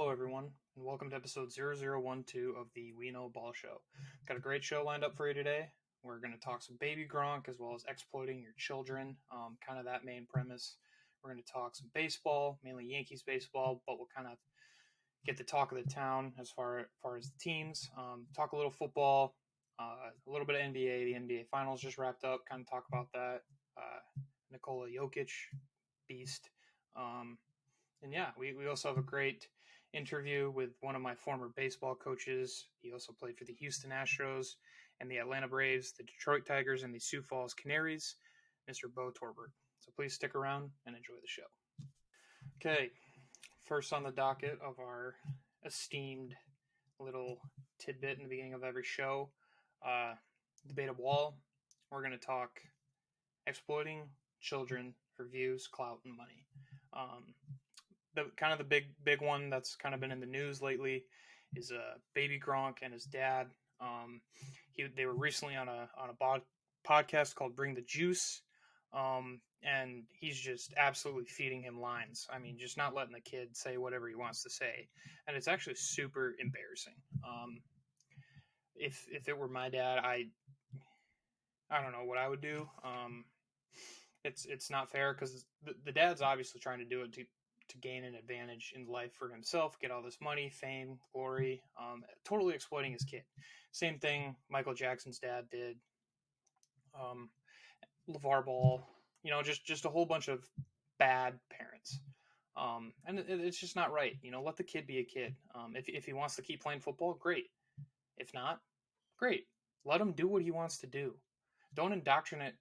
Hello, everyone, and welcome to episode 0012 of the We Know Ball Show. Got a great show lined up for you today. We're going to talk some baby Gronk as well as exploiting your children, kind of that main premise. We're going to talk some baseball, mainly Yankees baseball, but we'll kind of get the talk of the town as far as the teams. Talk a little football, a little bit of NBA. The NBA Finals just wrapped up, kind of talk about that. Nikola Jokic, beast. And yeah, we also have a great interview with one of my former baseball coaches. He also played for the Houston Astros and the Atlanta Braves, the Detroit Tigers, and the Sioux Falls Canaries, Mr. Bo Torbert. So please stick around and enjoy the show. Okay, first on the docket of our esteemed little tidbit in the beginning of every show, debate of wall. We're going to talk exploiting children for views, clout, and money. The big one that's kind of been in the news lately is baby Gronk and his dad. They were recently on a podcast called Bring the Juice, and he's just absolutely feeding him lines. I mean, just not letting the kid say whatever he wants to say, and it's actually super embarrassing. If it were my dad, I don't know what I would do. It's not fair because the dad's obviously trying to do it to gain an advantage in life for himself, get all this money, fame, glory, totally exploiting his kid. Same thing Michael Jackson's dad did, LeVar Ball, just a whole bunch of bad parents. And it's just not right. Let the kid be a kid. If he wants to keep playing football, great. If not, great. Let him do what he wants to do. Don't indoctrinate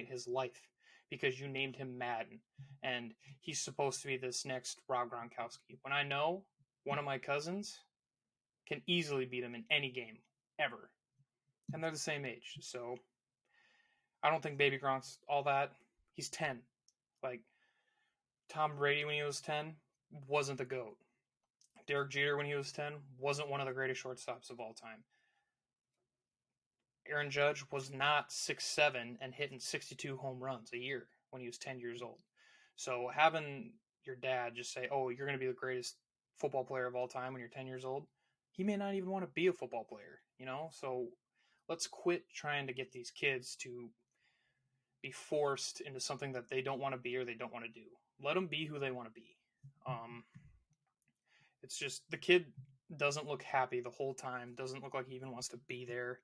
his life because you named him Madden and he's supposed to be this next Rob Gronkowski. When I know one of my cousins can easily beat him in any game ever. And they're the same age. So I don't think baby Gronk's all that. He's 10. Like Tom Brady when he was 10 wasn't the GOAT. Derek Jeter when he was 10 wasn't one of the greatest shortstops of all time. Aaron Judge was not 6'7" and hitting 62 home runs a year when he was 10 years old. So having your dad just say, oh, you're going to be the greatest football player of all time when you're 10 years old, he may not even want to be a football player, So let's quit trying to get these kids to be forced into something that they don't want to be or they don't want to do. Let them be who they want to be. It's just the kid doesn't look happy the whole time, doesn't look like he even wants to be there.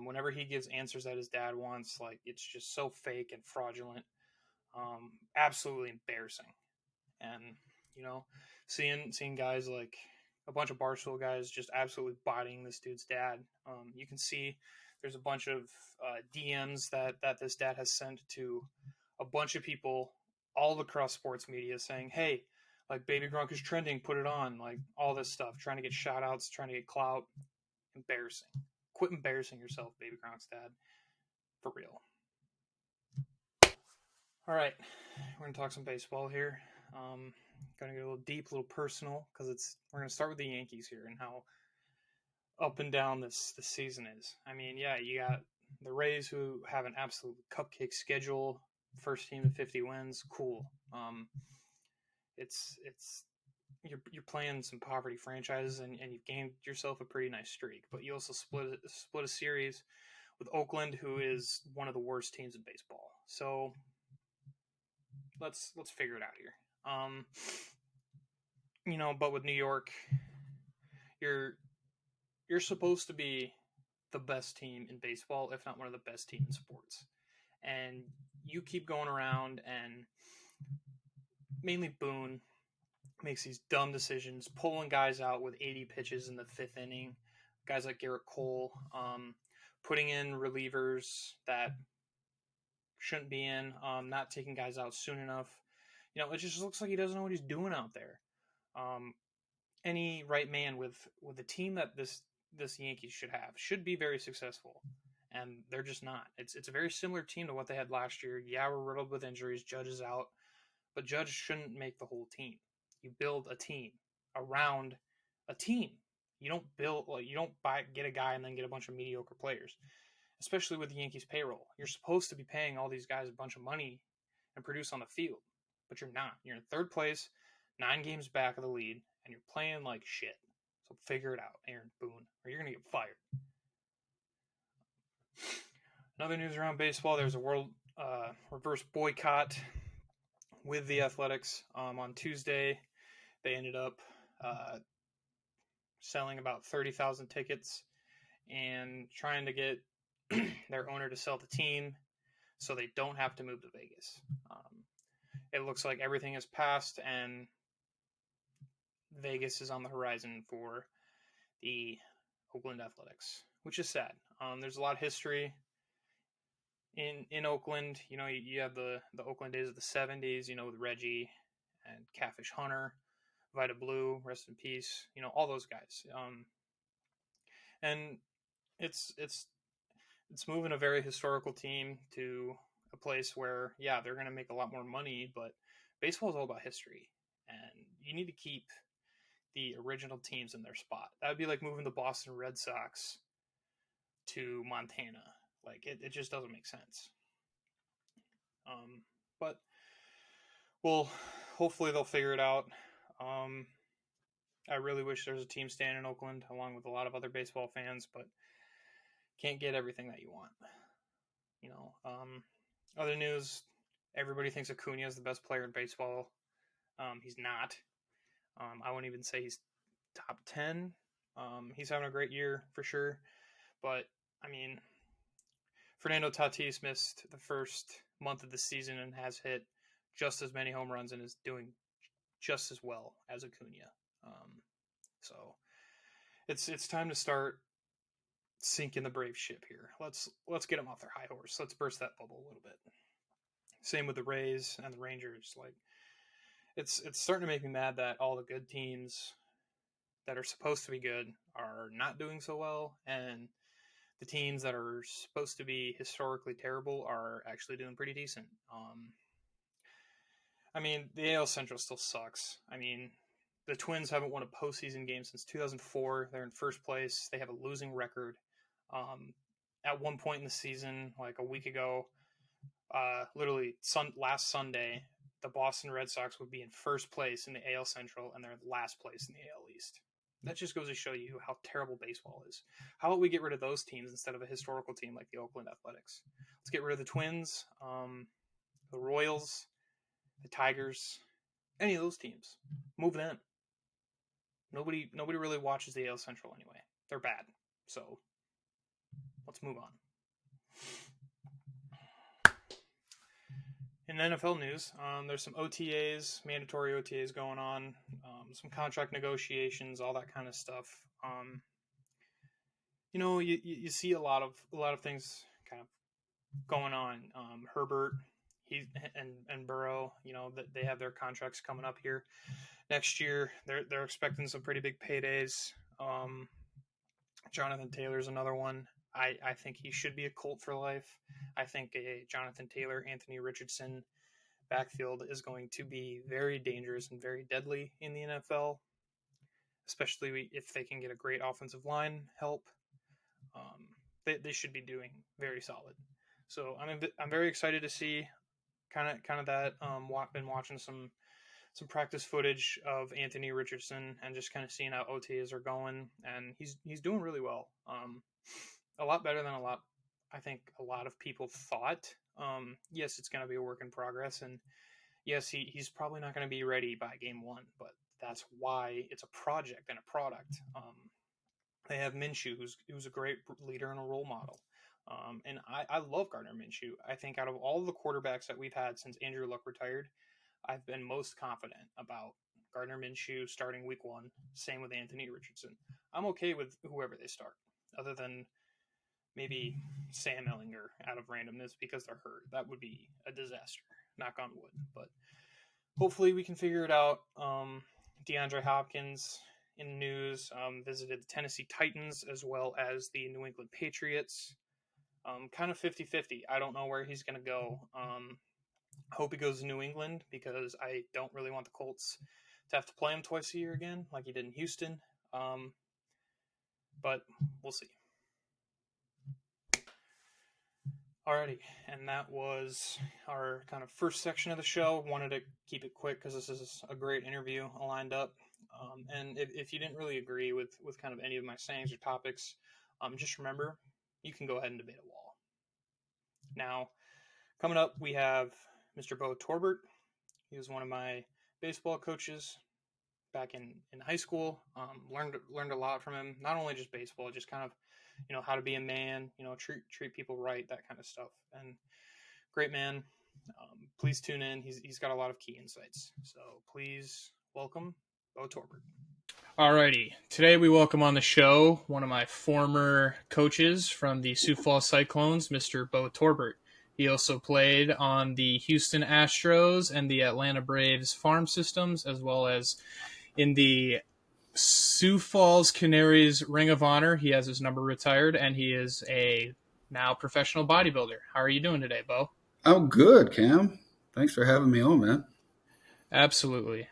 Whenever he gives answers that his dad wants, like it's just so fake and fraudulent, absolutely embarrassing. And seeing guys like a bunch of Barstool guys just absolutely bodying this dude's dad. You can see there's a bunch of DMs that this dad has sent to a bunch of people all across sports media saying, hey, like baby Gronk is trending, put it on, like all this stuff, trying to get shout outs, trying to get clout. Embarrassing. Quit embarrassing yourself, baby Gronk's dad. For real. All right, we're gonna talk some baseball here. Gonna get a little deep, a little personal, because we're gonna start with the Yankees here and how up and down this season is. I mean, yeah, you got the Rays who have an absolute cupcake schedule, first team to 50 wins, cool. It's you're playing some poverty franchises and you've gained yourself a pretty nice streak, but you also split a series with Oakland, who is one of the worst teams in baseball. So let's figure it out here. But with New York, you're supposed to be the best team in baseball, if not one of the best teams in sports. And you keep going around, and mainly Boone makes these dumb decisions, pulling guys out with 80 pitches in the fifth inning, guys like Garrett Cole, putting in relievers that shouldn't be in, not taking guys out soon enough. It just looks like he doesn't know what he's doing out there. Any right man with a team that this Yankees should be very successful, and they're just not. It's a very similar team to what they had last year. Yeah, we're riddled with injuries. Judge is out, but Judge shouldn't make the whole team. You build a team around a team. You don't get a guy and then get a bunch of mediocre players, especially with the Yankees payroll. You're supposed to be paying all these guys a bunch of money and produce on the field, but you're not. You're in third place. 9 games back of the lead, and you're playing like shit. So figure it out, Aaron Boone, or you're going to get fired. Another news around baseball, there's a world reverse boycott with the Athletics. On Tuesday, they ended up selling about 30,000 tickets and trying to get their owner to sell the team so they don't have to move to Vegas. It looks like everything is passed and Vegas is on the horizon for the Oakland Athletics, which is sad. There's a lot of history in Oakland. You know, you have the Oakland days of the 70s, you know, with Reggie and Catfish Hunter, Vita Blue, rest in peace, you know, all those guys. And it's moving a very historical team to a place where, yeah, they're going to make a lot more money, but baseball is all about history, and you need to keep the original teams in their spot. That would be like moving the Boston Red Sox to Montana. Like, it just doesn't make sense. But, well, hopefully they'll figure it out. I really wish there was a team stand in Oakland, along with a lot of other baseball fans, but can't get everything that you want. You know, other news, everybody thinks Acuna is the best player in baseball. He's not. I wouldn't even say he's top 10. He's having a great year for sure. But, I mean, Fernando Tatis missed the first month of the season and has hit just as many home runs and is doing just as well as Acuna. So it's time to start sinking the Brave ship here. Let's get them off their high horse. Let's burst that bubble a little bit. Same with the Rays and the Rangers. Like, it's starting to make me mad that all the good teams that are supposed to be good are not doing so well, and the teams that are supposed to be historically terrible are actually doing pretty decent. I mean, the AL Central still sucks. I mean, the Twins haven't won a postseason game since 2004. They're in first place. They have a losing record. At one point in the season, like a week ago, literally last Sunday, the Boston Red Sox would be in first place in the AL Central, and they're in last place in the AL East. That just goes to show you how terrible baseball is. How about we get rid of those teams instead of a historical team like the Oakland Athletics? Let's get rid of the Twins, the Royals, the Tigers, any of those teams. Move them. Nobody really watches the AL Central anyway. They're bad. So let's move on. In NFL news, there's some OTAs, mandatory OTAs going on, some contract negotiations, all that kind of stuff. You know, you see a lot of things kind of going on. Herbert, and Burrow, you know, that they have their contracts coming up here next year. They're expecting some pretty big paydays. Jonathan Taylor's another one. I think he should be a Colt for life. I think a Jonathan Taylor, Anthony Richardson backfield is going to be very dangerous and very deadly in the NFL, especially if they can get a great offensive line help. They should be doing very solid. So I'm very excited to see kind of that. Been watching some practice footage of Anthony Richardson and just kind of seeing how OTAs are going, and he's doing really well. A lot better than I think a lot of people thought. Yes, it's going to be a work in progress, and yes, he's probably not going to be ready by game one, but that's why it's a project and a product. They have Minshew, who's a great leader and a role model. And I love Gardner Minshew. I think out of all the quarterbacks that we've had since Andrew Luck retired, I've been most confident about Gardner Minshew starting week one. Same with Anthony Richardson. I'm okay with whoever they start, other than maybe Sam Ellinger out of randomness because they're hurt. That would be a disaster. Knock on wood. But hopefully we can figure it out. DeAndre Hopkins in the news visited the Tennessee Titans as well as the New England Patriots. Kind of 50-50. I don't know where he's going to go. I hope he goes to New England because I don't really want the Colts to have to play him twice a year again like he did in Houston. But we'll see. Alrighty, and that was our kind of first section of the show. Wanted to keep it quick because this is a great interview lined up. And if you didn't really agree with kind of any of my sayings or topics, just remember you can go ahead and debate a wall. Now, coming up, we have Mr. Bo Torbert. He was one of my baseball coaches back in high school. Learned a lot from him. Not only just baseball, just kind of how to be a man. Treat people right, that kind of stuff. And great man. Please tune in. He's got a lot of key insights. So please welcome Bo Torbert. Alrighty. Today we welcome on the show one of my former coaches from the Sioux Falls Cyclones, Mr. Bo Torbert. He also played on the Houston Astros and the Atlanta Braves farm systems, as well as in the Sioux Falls Canaries Ring of Honor. He has his number retired, and he is a now professional bodybuilder. How are you doing today, Bo? I'm good, Cam. Thanks for having me on, man. Absolutely.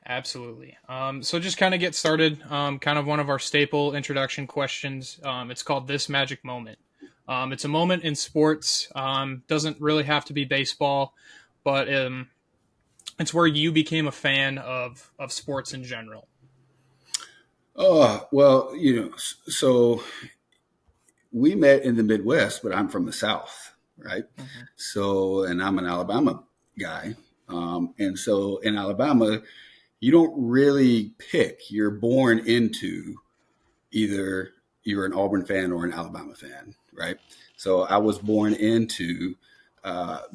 So just kind of get started, kind of one of our staple introduction questions. It's called This Magic Moment. It's a moment in sports. Doesn't really have to be baseball, but it's where you became a fan of sports in general. Oh, well, so we met in the Midwest, but I'm from the South, right? Mm-hmm. So, and I'm an Alabama guy. And so in Alabama, you don't really pick. You're born into either you're an Auburn fan or an Alabama fan, right? So I was born into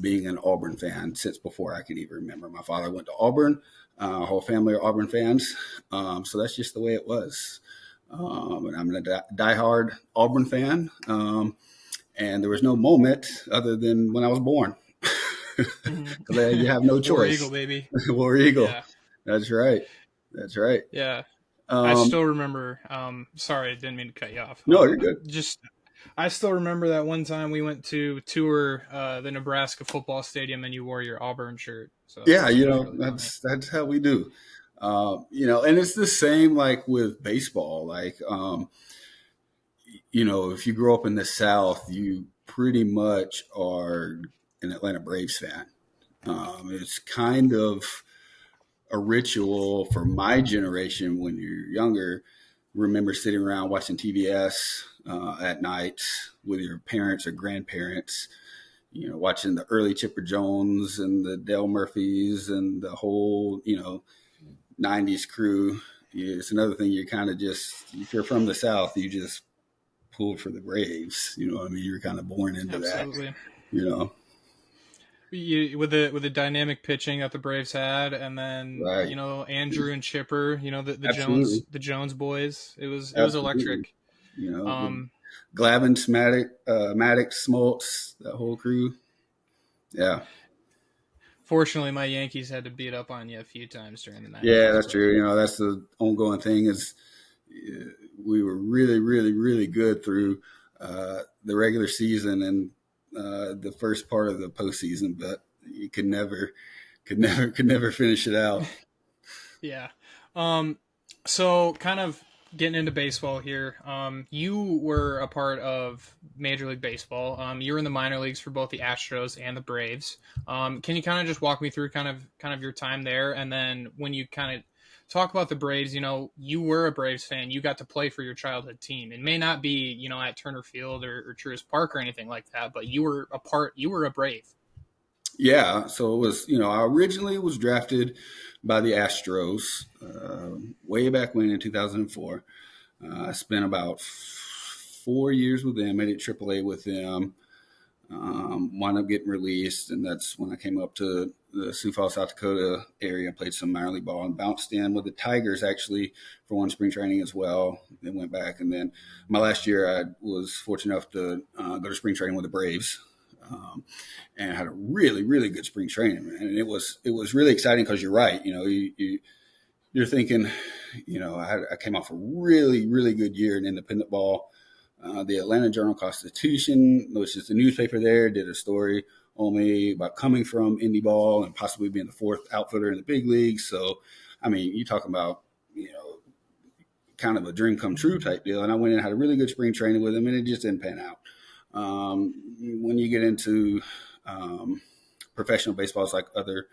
being an Auburn fan since before I could even remember. My father went to Auburn. Our whole family are Auburn fans. So that's just the way it was. And I'm a diehard Auburn fan. And there was no moment other than when I was born. Because you have no choice. War Eagle, baby. War Eagle. Yeah. That's right. Yeah. I still remember. Sorry, I didn't mean to cut you off. No, you're good. I still remember that one time we went to tour the Nebraska football stadium, and you wore your Auburn shirt. So yeah, really that's how we do. And it's the same like with baseball. Like, if you grow up in the South, you pretty much are an Atlanta Braves fan. It's kind of a ritual for my generation when you're younger. Remember sitting around watching TBS at night with your parents or grandparents, watching the early Chipper Jones and the Dale Murphys and the whole, 90s crew. It's another thing you kind of just, if you're from the South, you just pulled for the Braves. You know what I mean? You're kind of born into Absolutely. that, with the dynamic pitching that the Braves had, and then right. Andrew and Chipper, the Jones boys. It was electric. Glavine, Maddox, Smoltz, that whole crew. Yeah. Fortunately, my Yankees had to beat up on you a few times during the night. Yeah, that's true. That's the ongoing thing is we were really, really, really good through the regular season and the first part of the postseason, but you could never finish it out. Yeah. So kind of getting into baseball here. You were a part of Major League Baseball. You were in the minor leagues for both the Astros and the Braves. Can you kind of just walk me through kind of your time there? And then when you kind of talk about the Braves, you were a Braves fan. You got to play for your childhood team. It may not be, at Turner Field or Truist Park or anything like that, but you were a Brave. Yeah. So it was, I originally was drafted by the Astros way back when in 2004. I spent about 4 years with them, made it AAA with them, wound up getting released. And that's when I came up to the Sioux Falls, South Dakota area, played some minor league ball and bounced in with the Tigers actually for one spring training as well. Then went back. And then my last year, I was fortunate enough to go to spring training with the Braves. And had a really, really good spring training. And it was really exciting because you're right. You're thinking, I came off a really, really good year in independent ball. The Atlanta Journal-Constitution, which is the newspaper there, did a story on me about coming from indie ball and possibly being the fourth outfielder in the big leagues. So, I mean, you talk about, kind of a dream come true type deal. And I went in and had a really good spring training with him, and it just didn't pan out. When you get into professional baseball, it's like other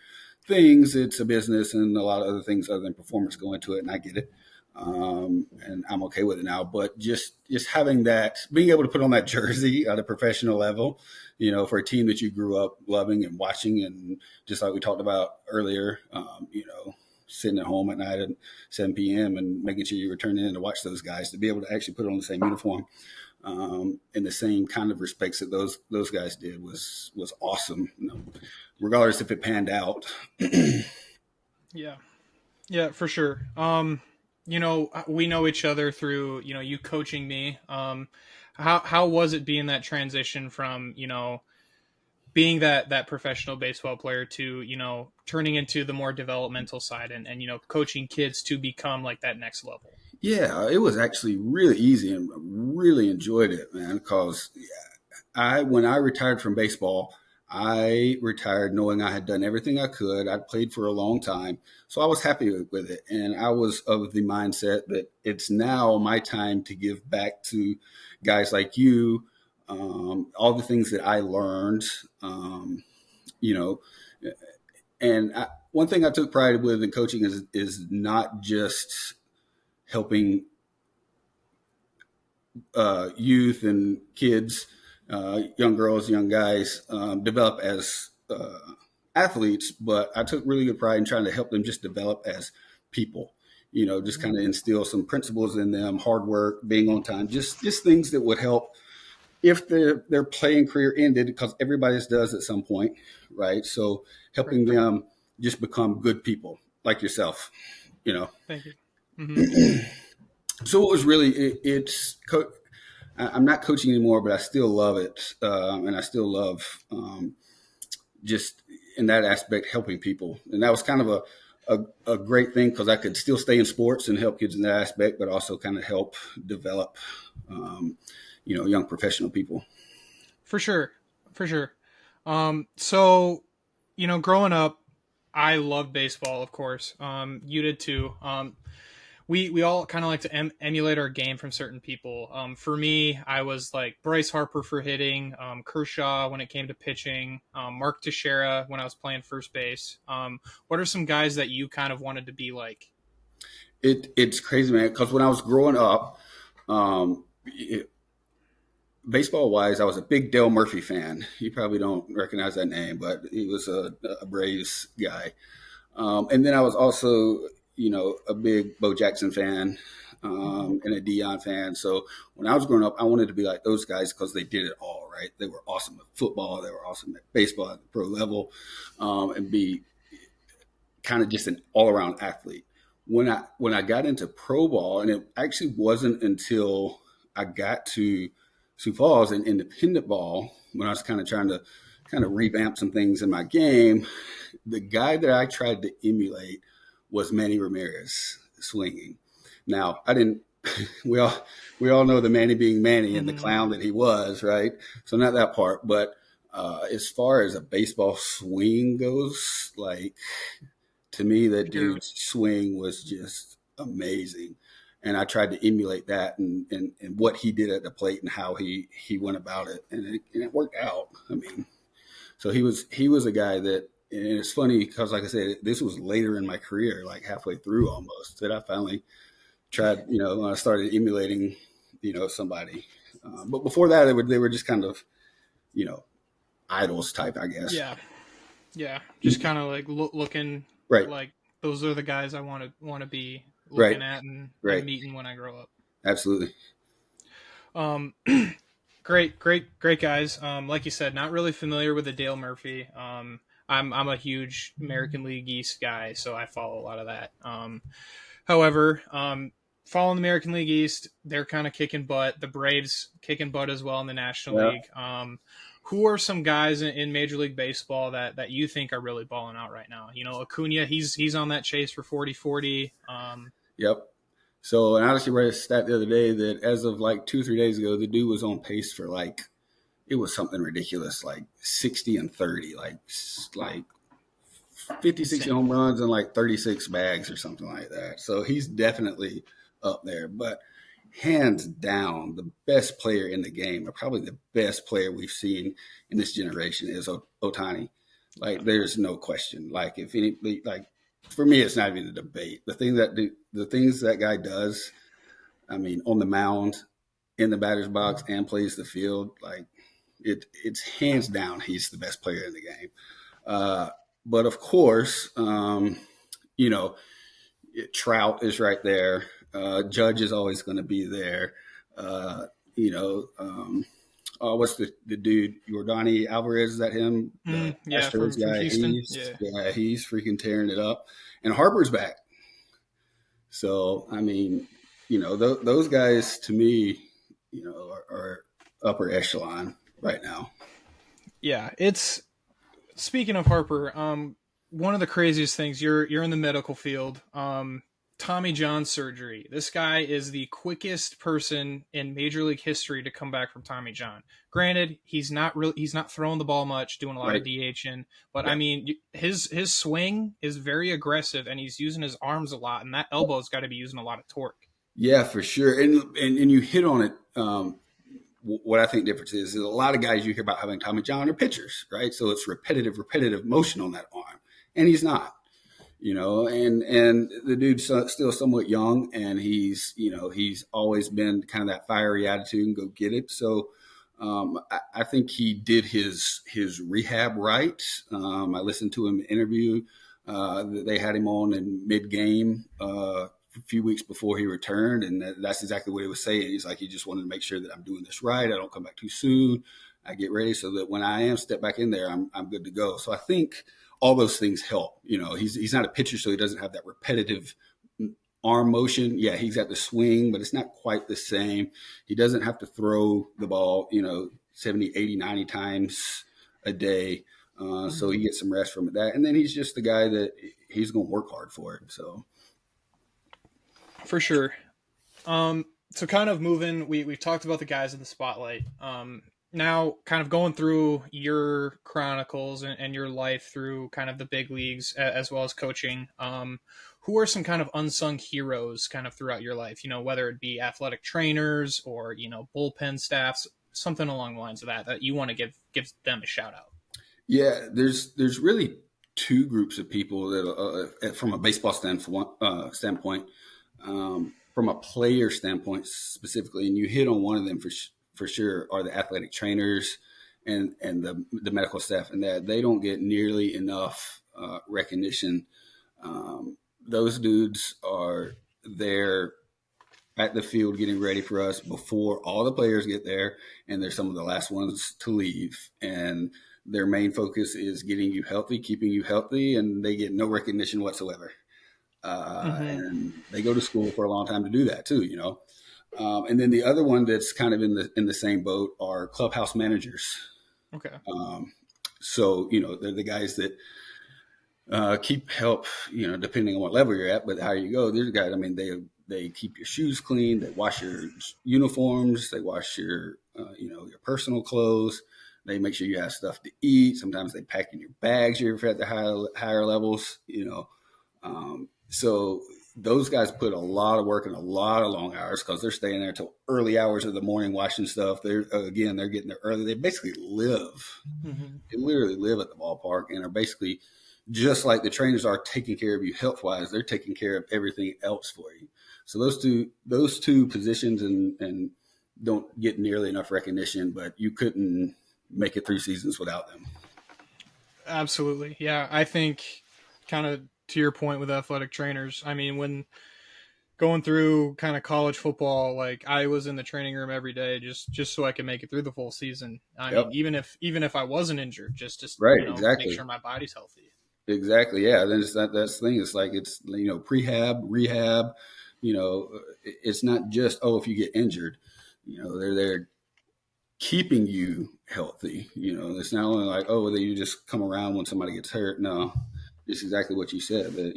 things. It's a business, and a lot of other things other than performance go into it, and I get it. And I'm okay with it now. But just having that, being able to put on that jersey at a professional level, for a team that you grew up loving and watching, and just like we talked about earlier, sitting at home at night at 7 p.m. and making sure you were turning in to watch those guys, to be able to actually put on the same uniform in the same kind of respects that those guys did was awesome, regardless if it panned out. Yeah, for sure. We know each other through, you coaching me. How was it being that transition from, being that professional baseball player to, turning into the more developmental side and coaching kids to become like that next level? Yeah, it was actually really easy, and really enjoyed it, man, because when I retired from baseball, I retired knowing I had done everything I could. I'd played for a long time, so I was happy with it. And I was of the mindset that it's now my time to give back to guys like you, all the things that I learned, you know. And one thing I took pride with in coaching is not just helping youth and kids, young girls, young guys develop as athletes, but I took really good pride in trying to help them just develop as people. Just kind of instill some principles in them: hard work, being on time, just things that would help if their playing career ended, because everybody's does at some point, right? So helping them just become good people like yourself. Thank you. Mm-hmm. So it was really, I'm not coaching anymore, but I still love it. And I still love just in that aspect, helping people. And that was kind of a great thing, because I could still stay in sports and help kids in that aspect, but also kind of help develop, young professional people. For sure. So, growing up, I loved baseball, of course. You did too. We all kind of like to emulate our game from certain people. For me, I was like Bryce Harper for hitting, Kershaw when it came to pitching, Mark Teixeira when I was playing first base. What are some guys that you kind of wanted to be like? It's crazy, man, because when I was growing up, baseball wise, I was a big Dale Murphy fan. You probably don't recognize that name, but he was a Braves guy. And then I was also, a big Bo Jackson fan, and a Dion fan. So when I was growing up, I wanted to be like those guys, because they did it all, right? They were awesome at football. They were awesome at baseball at the pro level, and be kind of just an all around athlete. When I got into pro ball, and it actually wasn't until I got to Sioux Falls and independent ball, when I was kind of trying to revamp some things in my game, the guy that I tried to emulate was Manny Ramirez swinging. Now, I didn't. We all know the Manny being Manny and the clown that he was, right? So not that part, but as far as a baseball swing goes, like, to me, that dude's swing was just amazing. And I tried to emulate that and what he did at the plate and how he went about it. And it worked out. I mean, so he was a guy that, and it's funny because, like I said, this was later in my career, like halfway through almost, that I finally tried, when I started emulating, somebody. But before that, they were just kind of, idols type, I guess. Yeah. Just kind of like looking, right. Like those are the guys I want to be looking at and meeting when I grow up. Absolutely. Great guys. Like you said, not really familiar with the Dale Murphy. I'm a huge American League East guy, so I follow a lot of that. However, following the American League East, they're kind of kicking butt. The Braves kicking butt as well in the National League. Who are some guys in Major League Baseball that you think are really balling out right now? Acuna, he's on that chase for 40-40. Yep. So, and I actually read a stat the other day that as of like 2-3 days ago, the dude was on pace for it was something ridiculous, like 60 and 30, like 50, 60 home runs and like 36 bags or something like that. So he's definitely up there. But hands down, the best player in the game, or probably the best player we've seen in this generation is Otani. Like, there's no question. Like, if any, like, for me, it's not even a debate. The things that guy does, I mean, on the mound, in the batter's box, and plays the field, like, it's hands down, he's the best player in the game. But of course, you know, Trout is right there. Judge is always going to be there. You know, what's the dude? Yordani Alvarez, is that him? The Yeah, Astros from guy. Houston. He's freaking tearing it up. And Harper's back. So, I mean, you know, those guys to me, you know, are upper echelon right now. Yeah, it's speaking of Harper. One of the craziest things, you're in the medical field. Tommy John surgery. This guy is the quickest person in Major League history to come back from Tommy John. Granted, he's not throwing the ball much, doing a lot of DHing, but yeah. I mean, his swing is very aggressive, and he's using his arms a lot, and that elbow's got to be using a lot of torque. Yeah, for sure. And you hit on it. What I think difference is a lot of guys you hear about having Tommy John are pitchers, right? So it's repetitive motion on that arm, and he's not. You know, and the dude's still somewhat young, and he's always been kind of that fiery attitude and go get it. So I think he did his rehab right. I listened to him interview that they had him on in mid game a few weeks before he returned, and that's exactly what he was saying. He's like, he just wanted to make sure that I'm doing this right. I don't come back too soon. I get ready so that when I am step back in there, I'm good to go. So I think all those things help. You know, he's not a pitcher, so he doesn't have that repetitive arm motion. Yeah, he's got the swing, but it's not quite the same. He doesn't have to throw the ball, 70, 80, 90 times a day. So he gets some rest from that. And then he's just the guy that he's going to work hard for it. So for sure. So kind of moving, we've talked about the guys in the spotlight. Now kind of going through your chronicles and your life through kind of the big leagues as well as coaching, who are some kind of unsung heroes kind of throughout your life, whether it be athletic trainers or, bullpen staffs, something along the lines of that you want to give them a shout out? Yeah, there's really two groups of people that from a baseball standpoint, from a player standpoint specifically, and you hit on one of them for sure, are the athletic trainers and the medical staff, and that they don't get nearly enough recognition. Those dudes are there at the field getting ready for us before all the players get there, and they're some of the last ones to leave. And their main focus is getting you healthy, keeping you healthy, and they get no recognition whatsoever. And they go to school for a long time to do that too, And then the other one that's kind of in the same boat are clubhouse managers. Okay. So, they're the guys that keep help, depending on what level you're at, but how you go. There's guys, I mean, they keep your shoes clean, they wash your uniforms, they wash your, your personal clothes. They make sure you have stuff to eat. Sometimes they pack in your bags if you're at the higher levels, So those guys put a lot of work and a lot of long hours because they're staying there till early hours of the morning washing stuff. They're getting there early. They basically live. Mm-hmm. They literally live at the ballpark and are basically just like the trainers are taking care of you health-wise. They're taking care of everything else for you. So those two positions and don't get nearly enough recognition, but you couldn't make it 3 seasons without them. Absolutely. Yeah. I think kind of to your point with athletic trainers, I mean, when going through kind of college football, like I was in the training room every day just so I could make it through the full season. I mean, even if I wasn't injured, just to exactly. make sure my body's healthy. Exactly. Yeah. Then that's the thing. It's like, it's, prehab, rehab, it's not just, if you get injured, they're there keeping you healthy. It's not only like, that you just come around when somebody gets hurt. No, it's exactly what you said, but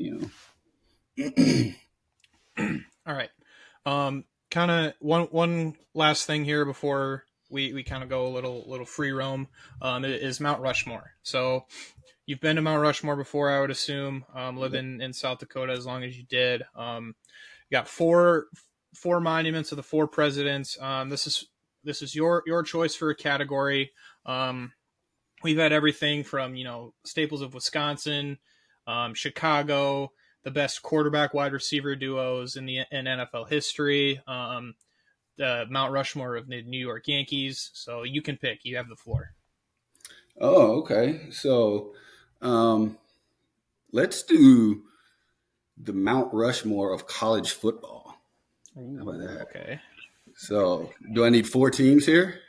All right. Kind of one last thing here before we kind of go a little free roam, is Mount Rushmore. So you've been to Mount Rushmore before, I would assume, living in South Dakota as long as you did. You got four four monuments of the four presidents. This is your choice for a category. We've had everything from, staples of Wisconsin, Chicago, the best quarterback wide receiver duos in NFL history, the Mount Rushmore of the New York Yankees. So you can pick. You have the floor. Oh, okay. So let's do the Mount Rushmore of college football. Ooh, How about that? Okay. So do I need 4 teams here?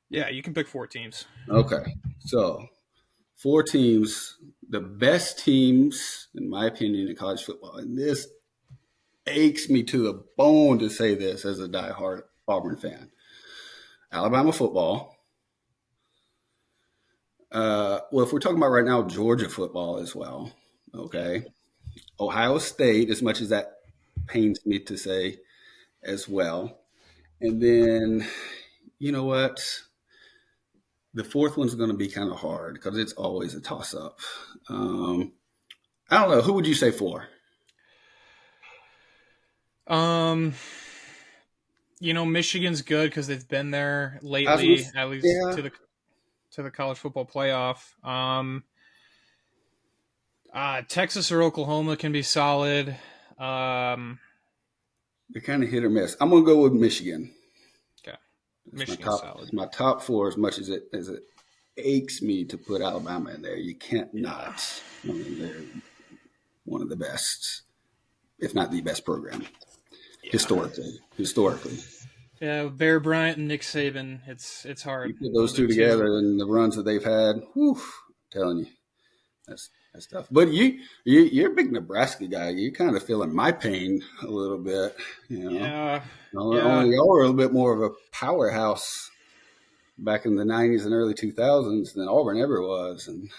Yeah, you can pick 4 teams. Okay. So 4 teams, the best teams, in my opinion, in college football. And this aches me to the bone to say this as a diehard Auburn fan. Alabama football. Well, if we're talking about right now, Georgia football as well. Okay. Ohio State, as much as that pains me to say as well. And then, you know what? The fourth one's going to be kind of hard because it's always a toss-up. I don't know. Who would you say for? Michigan's good because they've been there lately, at least yeah. to the college football playoff. Texas or Oklahoma can be solid. They're kind of hit or miss. I'm going to go with Michigan. Okay, Michigan's solid. It's my top 4 as much as it aches me to put Alabama in there. You can't not. I mean, they're one of the best, if not the best program historically. Yeah, Bear Bryant and Nick Saban. It's hard. You put those two together and the runs that they've had. Whew, I'm telling you, that's tough. But you're a big Nebraska guy. You kind of feeling my pain a little bit. Yeah. Only y'all were a little bit more of a powerhouse back in the 90s and early 2000s than Auburn ever was. And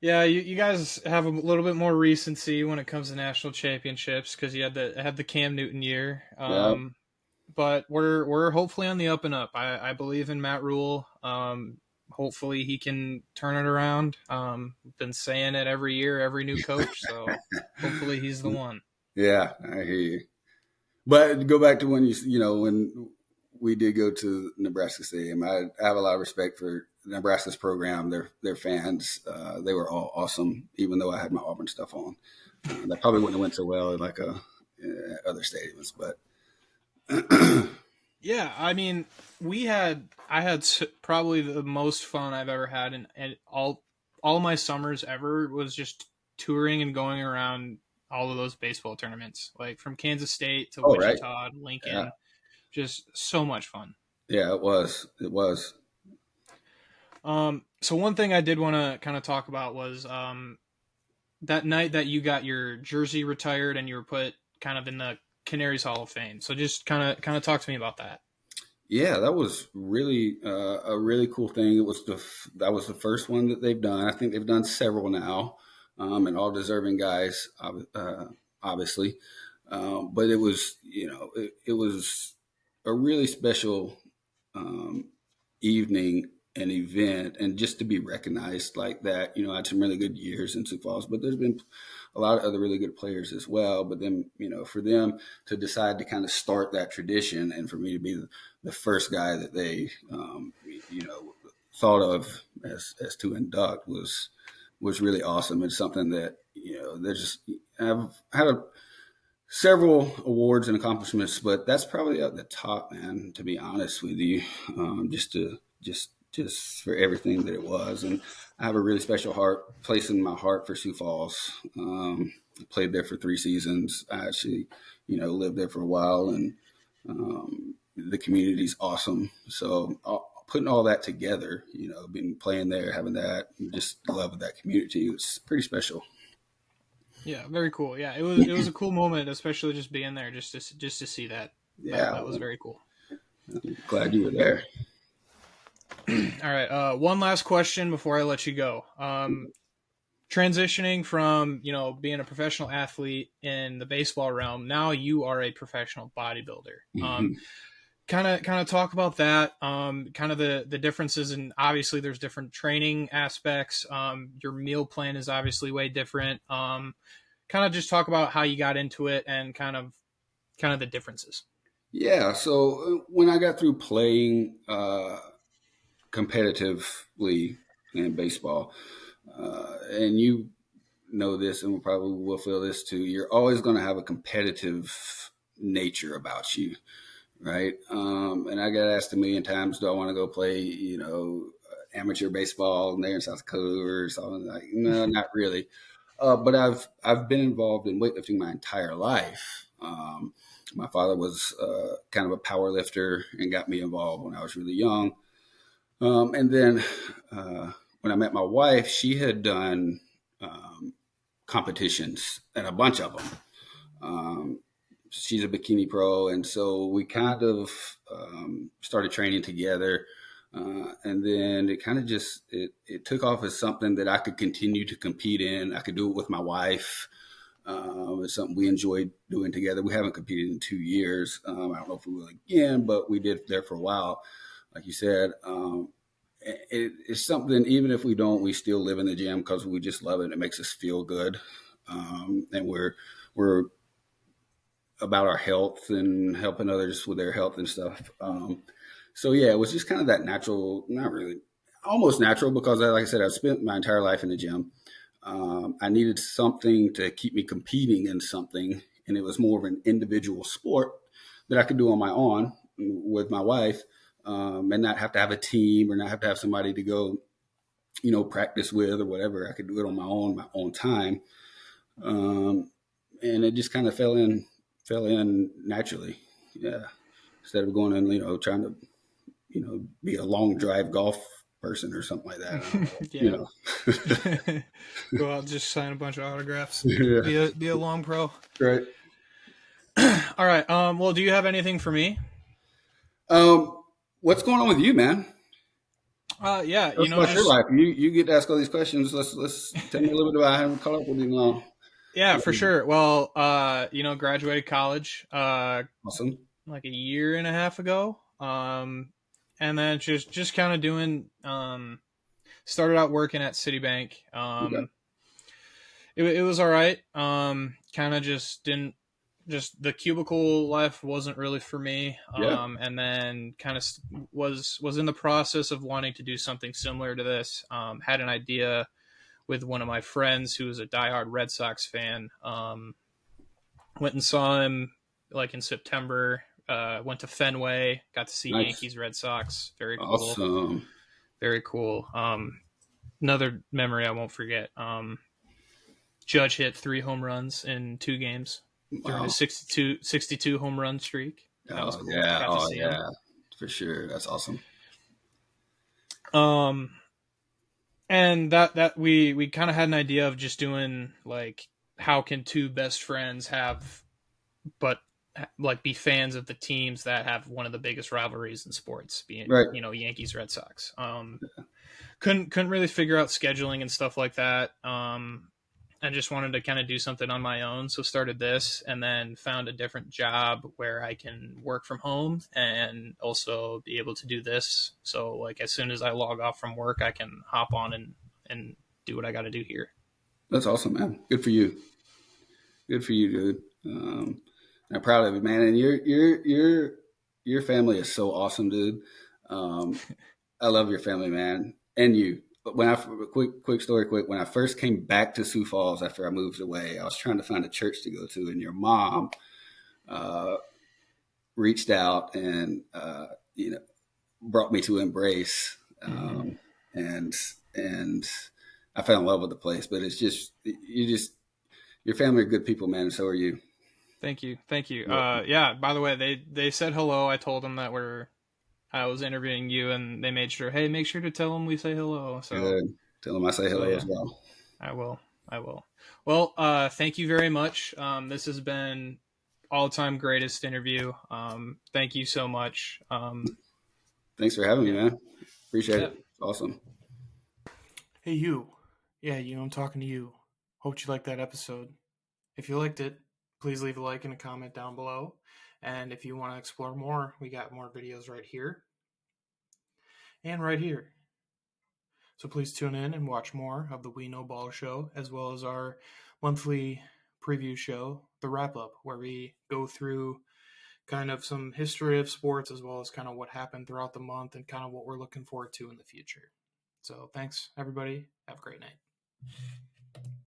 yeah, you guys have a little bit more recency when it comes to national championships because you had the Cam Newton year. But we're hopefully on the up and up. I believe in Matt Rule. Hopefully he can turn it around. Been saying it every year, every new coach. So hopefully he's the one. Yeah, I hear you. But go back to when when we did go to Nebraska Stadium. I have a lot of respect for Nebraska's program, their fans. They were all awesome, even though I had my Auburn stuff on. That probably wouldn't have went so well in other stadiums, but yeah, I mean, I had probably the most fun I've ever had, and all my summers ever was just touring and going around all of those baseball tournaments, like from Kansas State to Wichita, right. Lincoln, just so much fun. Yeah, it was. So one thing I did want to kind of talk about was that night that you got your jersey retired and you were put kind of in the Canaries Hall of Fame. So just kind of talk to me about that. Yeah, that was really a really cool thing. That was the first one that they've done. I think they've done several now, and all deserving guys, obviously. But it was it was a really special evening and event, and just to be recognized like that. I had some really good years in Sioux Falls, but there's been a lot of other really good players as well. But then, for them to decide to kind of start that tradition, and for me to be the first guy that they, thought of as to induct was really awesome. It's something that I've had several awards and accomplishments, but that's probably at the top, man. To be honest with you, just for everything that it was. And I have a really special place in my heart for Sioux Falls. I played there for 3 seasons. I actually, lived there for a while, and the community's awesome. So putting all that together, being playing there, having that, just love of that community, it was pretty special. Yeah, very cool. Yeah, it was a cool moment, especially just being there, just to see that. Yeah, that was very cool. I'm glad you were there. All right. One last question before I let you go. Transitioning from, being a professional athlete in the baseball realm, now you are a professional bodybuilder. Kind of talk about that. Kind of the differences, and obviously there's different training aspects. Your meal plan is obviously way different. Kind of just talk about how you got into it and kind of kind of the differences. Yeah. So when I got through playing competitively in baseball, and you know this, and we probably will feel this too, you're always going to have a competitive nature about you, right? And I got asked a million times, do I want to go play, amateur baseball there in South Dakota or something? Like, no, not really. But I've been involved in weightlifting my entire life. My father was kind of a power lifter and got me involved when I was really young. And then when I met my wife, she had done competitions and a bunch of them. She's a bikini pro, and so we kind of started training together. And then it kind of just it took off as something that I could continue to compete in. I could do it with my wife. It's something we enjoyed doing together. We haven't competed in 2 years. I don't know if we will again, but we did there for a while. Like you said, it's something, even if we don't, we still live in the gym because we just love it. It makes us feel good. And we're about our health and helping others with their health and stuff. So yeah, it was just kind of that natural, not really, almost natural, because like I said, I've spent my entire life in the gym. I needed something to keep me competing in something, and it was more of an individual sport that I could do on my own with my wife, and not have to have a team or not have to have somebody to go, practice with or whatever. I could do it on my own time. And it just kind of fell in naturally. Yeah. Instead of going and, trying to, be a long drive golf person or something like that. Yeah. Go out, just sign a bunch of autographs. Yeah. Be a long pro. Right. All right. Well, do you have anything for me? What's going on with you, man? Yeah, Tell us about your life. You get to ask all these questions. Let's tell me a little bit about how I caught up with you now. Yeah, for sure. Well, graduated college Awesome. like a year and a half ago. And then just kind of doing started out working at Citibank. Okay. It was all right. Kind of just the cubicle life wasn't really for me. Yeah. And then kind of was in the process of wanting to do something similar to this. Had an idea with one of my friends who was a diehard Red Sox fan. Went and saw him like in September. Went to Fenway, got to see Nice. Yankees, Red Sox. Very cool. Awesome. Very cool. Another memory I won't forget. Judge hit 3 home runs in 2 games during a 62 home run streak. That was cool. Yeah. Got to see him. For sure. That's awesome. And that we kind of had an idea of just doing like, how can 2 best friends be fans of the teams that have one of the biggest rivalries in sports, being right. Yankees, Red Sox. Couldn't really figure out scheduling and stuff like that. I just wanted to kind of do something on my own, so started this, and then found a different job where I can work from home and also be able to do this. So like as soon as I log off from work, I can hop on and do what I got to do here. That's awesome, man. Good for you. Good for you, dude. I'm proud of you, man. And your family is so awesome, dude. I love your family, man, and you. But quick story. When I first came back to Sioux Falls after I moved away, I was trying to find a church to go to, and your mom reached out and brought me to Embrace, and I fell in love with the place. But it's just your family are good people, man, and so are you. Thank you. Yeah. By the way, they said hello. I told them that I was interviewing you, and they made sure, hey, make sure to tell them we say hello. So good. Tell them I say hello as well. I will. Well, thank you very much. This has been all-time greatest interview. Thank you so much. Thanks for having me, man. Appreciate it. It's awesome. Hey, you. Yeah, I'm talking to you. Hope you liked that episode. If you liked it, please leave a like and a comment down below. And if you want to explore more, we got more videos right here and right here. So please tune in and watch more of the We Know Ball Show, as well as our monthly preview show, The Wrap Up, where we go through kind of some history of sports as well as kind of what happened throughout the month and kind of what we're looking forward to in the future. So thanks, everybody. Have a great night.